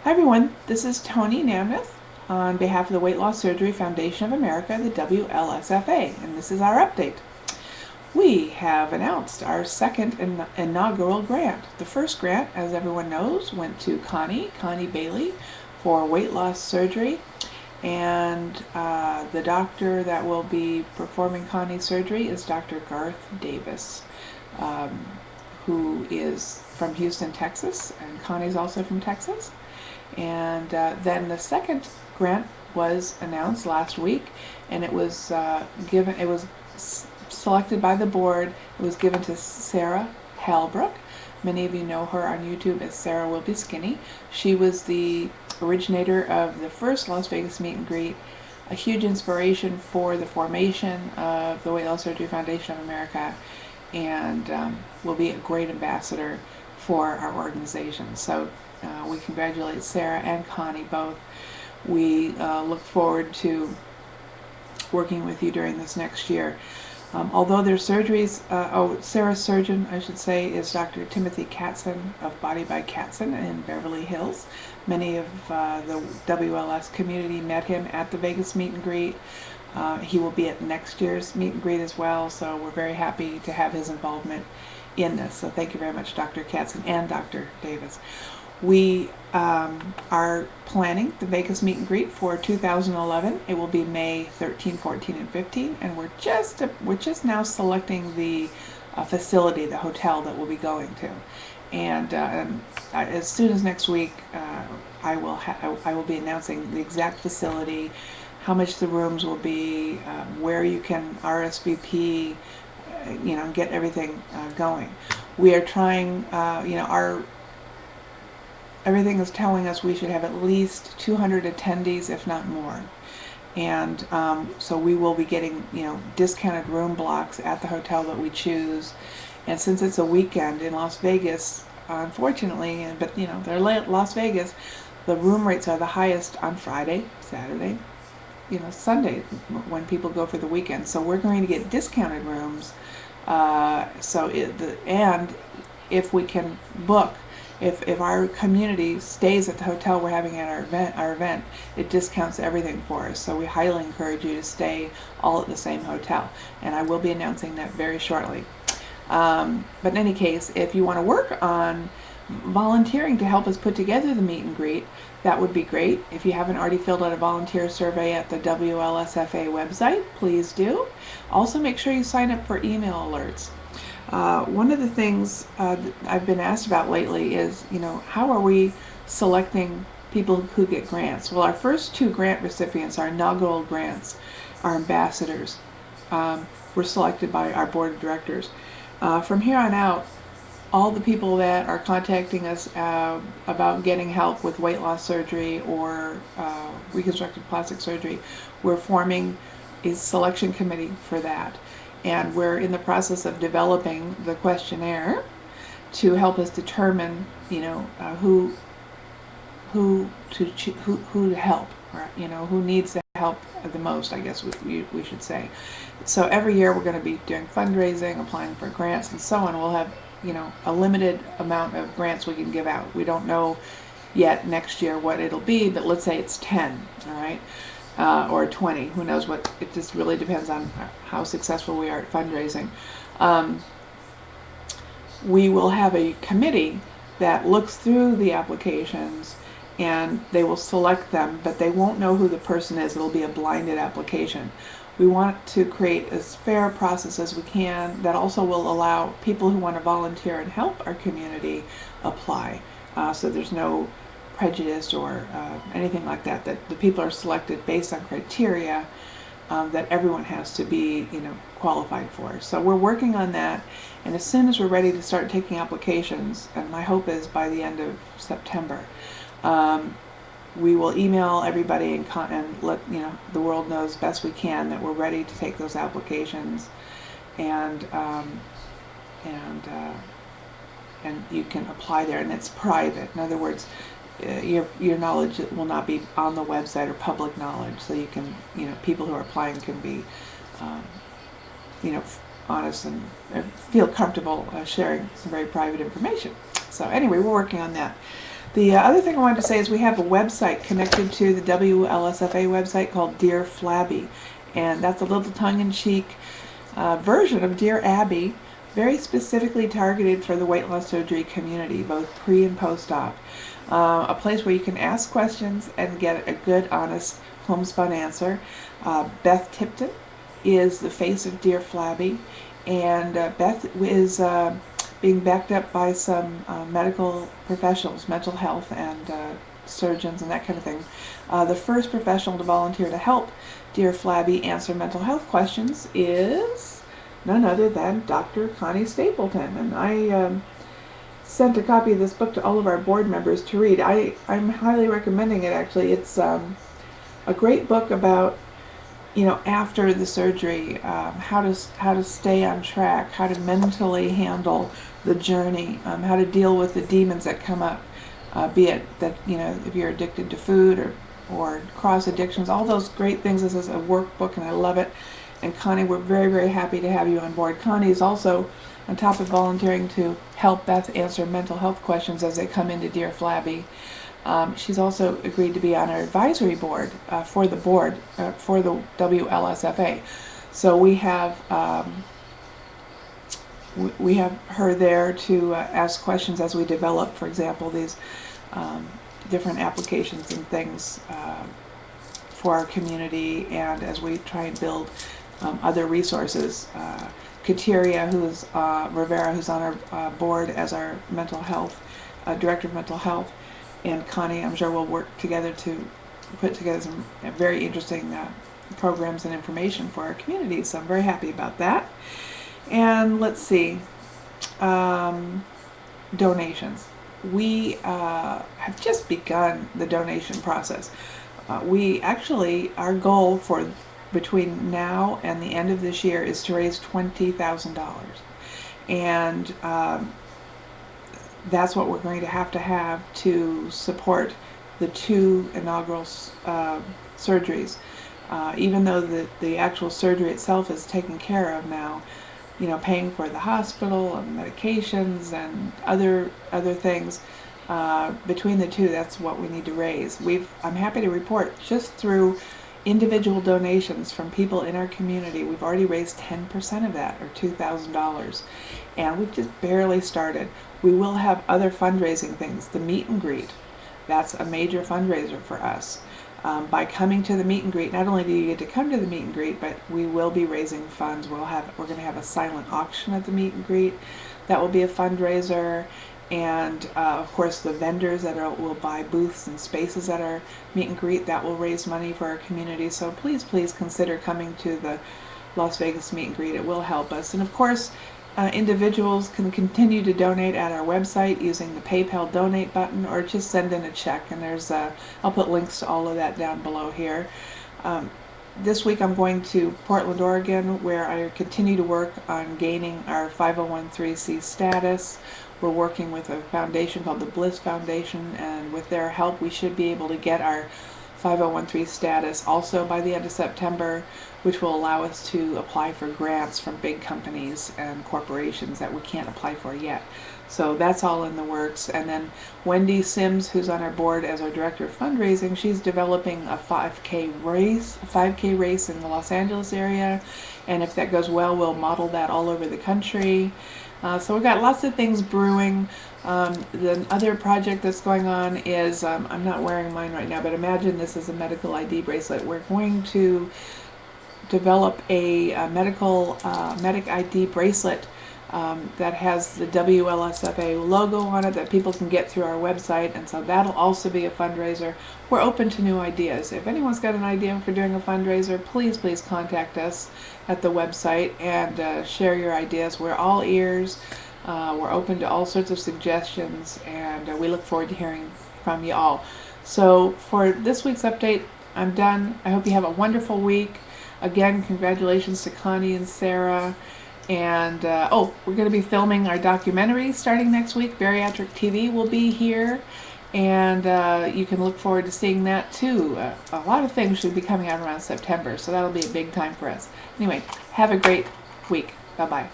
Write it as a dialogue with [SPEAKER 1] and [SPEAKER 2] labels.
[SPEAKER 1] Hi everyone, this is Tony Namneth on behalf of the Weight Loss Surgery Foundation of America, the WLSFA, and this is our update. We have announced our second inaugural grant. The first grant, as everyone knows, went to Connie Bailey for weight loss surgery, and the doctor that will be performing Connie's surgery is Dr. Garth Davis, who is from Houston, Texas, and Connie's also from Texas. And then the second grant was announced last week, and it was selected by the board. It was given to Sarah Halbrook. Many of you know her on YouTube as Sarah Will Be Skinny. She was the originator of the first Las Vegas meet and greet, a huge inspiration for the formation of the Weight Loss Surgery Foundation of America, and will be a great ambassador for our organization. So we congratulate Sarah and Connie both. We look forward to working with you during this next year. Although their surgeries, Sarah's surgeon, I should say, is Dr. Timothy Katzen of Body by Katzen in Beverly Hills. Many of the WLS community met him at the Vegas meet and greet. He will be at next year's meet and greet as well, so we're very happy to have his involvement in this. So thank you very much, Dr. Katzen and Dr. Davis. We are planning the Vegas meet and greet for 2011. It will be May 13, 14, and 15, and we're just now selecting the facility, the hotel that we'll be going to. And as soon as next week, I will be announcing the exact facility, how much the rooms will be, where you can RSVP, get everything going. We are trying, everything is telling us we should have at least 200 attendees, if not more. And so we will be getting, discounted room blocks at the hotel that we choose. And since it's a weekend in Las Vegas, unfortunately, but they're Las Vegas, the room rates are the highest on Friday, Saturday, Sunday, when people go for the weekend. So we're going to get discounted rooms. And if we can book, if our community stays at the hotel we're having at our event, it discounts everything for us. So we highly encourage you to stay all at the same hotel, and I will be announcing that very shortly. But in any case, if you want to work on volunteering to help us put together the meet and greet, that would be great. If you haven't already filled out a volunteer survey at the WLSFA website, please do. Also, make sure you sign up for email alerts. One of the things that I've been asked about lately is, how are we selecting people who get grants? Well, our first two grant recipients, our inaugural grants, our ambassadors, were selected by our board of directors. From here on out, all the people that are contacting us about getting help with weight loss surgery or reconstructive plastic surgery, we're forming a selection committee for that. And we're in the process of developing the questionnaire to help us determine, who to help, or who needs the help the most, I guess we should say. So every year we're going to be doing fundraising, applying for grants, and so on. We'll have a limited amount of grants we can give out. We don't know yet next year what it'll be, but let's say it's 10, all right? Or 20, who knows what, it just really depends on how successful we are at fundraising. We will have a committee that looks through the applications, and they will select them, but they won't know who the person is. It'll be a blinded application. We want to create as fair a process as we can that also will allow people who want to volunteer and help our community apply. So there's no prejudice or anything like that, that the people are selected based on criteria that everyone has to be qualified for. So we're working on that, and as soon as we're ready to start taking applications, and my hope is by the end of September, we will email everybody and let the world know as best we can that we're ready to take those applications, and you can apply there, and it's private. In other words, your knowledge will not be on the website or public knowledge, so you can, people who are applying can be, honest and feel comfortable sharing some very private information. So anyway, we're working on that. The other thing I wanted to say is we have a website connected to the WLSFA website called Dear Flabby, and that's a little tongue-in-cheek version of Dear Abby, very specifically targeted for the weight loss surgery community, both pre and post-op. A place where you can ask questions and get a good, honest, homespun answer. Beth Tipton is the face of Dear Flabby, and Beth is being backed up by some medical professionals, mental health and surgeons and that kind of thing. The first professional to volunteer to help Dear Flabby answer mental health questions is none other than Dr. Connie Stapleton. And I sent a copy of this book to all of our board members to read. I'm highly recommending it, actually. It's a great book about, after the surgery, how to stay on track, how to mentally handle the journey, how to deal with the demons that come up, be it that, if you're addicted to food or cross addictions, all those great things. This is a workbook and I love it. And Connie, we're very, very happy to have you on board. Connie is also, on top of volunteering to help Beth answer mental health questions as they come into Dear Flabby, she's also agreed to be on our advisory board for the WLSFA. So we have her there to ask questions as we develop, for example, these different applications and things for our community, and as we try and build other resources. Kateria, Rivera, who's on our board as our mental health director of mental health, and Connie, I'm sure we'll work together to put together some very interesting programs and information for our community. So I'm very happy about that. And let's see, donations. We have just begun the donation process. Our goal for between now and the end of this year is to raise $20,000. And that's what we're going to have to support the 2 inaugural surgeries. Even though the actual surgery itself is taken care of now, paying for the hospital and medications and other things, between the 2, that's what we need to raise. I'm happy to report, just through individual donations from people in our community, we've already raised 10% of that, or $2,000, and we've just barely started. We will have other fundraising things. The meet and greet, that's a major fundraiser for us. By coming to the meet and greet, not only do you get to come to the meet and greet, but we will be raising funds. We're going to have a silent auction at the meet and greet. That will be a fundraiser. And of course the vendors that will buy booths and spaces at our meet and greet, that will raise money for our community. So please consider coming to the Las Vegas meet and greet. It will help us. And of course, individuals can continue to donate at our website using the PayPal donate button, or just send in a check, and I'll put links to all of that down below here. This week I'm going to Portland, Oregon, where I continue to work on gaining our 501(c) status. We're working with a foundation called the Bliss Foundation, and with their help we should be able to get our 501(c) status also by the end of September, which will allow us to apply for grants from big companies and corporations that we can't apply for yet. So that's all in the works. And then Wendy Sims, who's on our board as our director of fundraising, she's developing a 5K race in the Los Angeles area, and if that goes well, we'll model that all over the country. So we've got lots of things brewing. The other project that's going on is, I'm not wearing mine right now, but imagine this is a medical ID bracelet. We're going to develop a medic ID bracelet that has the WLSFA logo on it that people can get through our website, and so that'll also be a fundraiser. We're open to new ideas. If anyone's got an idea for doing a fundraiser, please contact us at the website and share your ideas. We're all ears. We're open to all sorts of suggestions, and we look forward to hearing from you all. So for this week's update, I'm done. I hope you have a wonderful week. Again, congratulations to Connie and Sarah. And we're going to be filming our documentary starting next week. Bariatric TV will be here, and you can look forward to seeing that too. A lot of things should be coming out around September, so that'll be a big time for us. Anyway, have a great week. Bye-bye.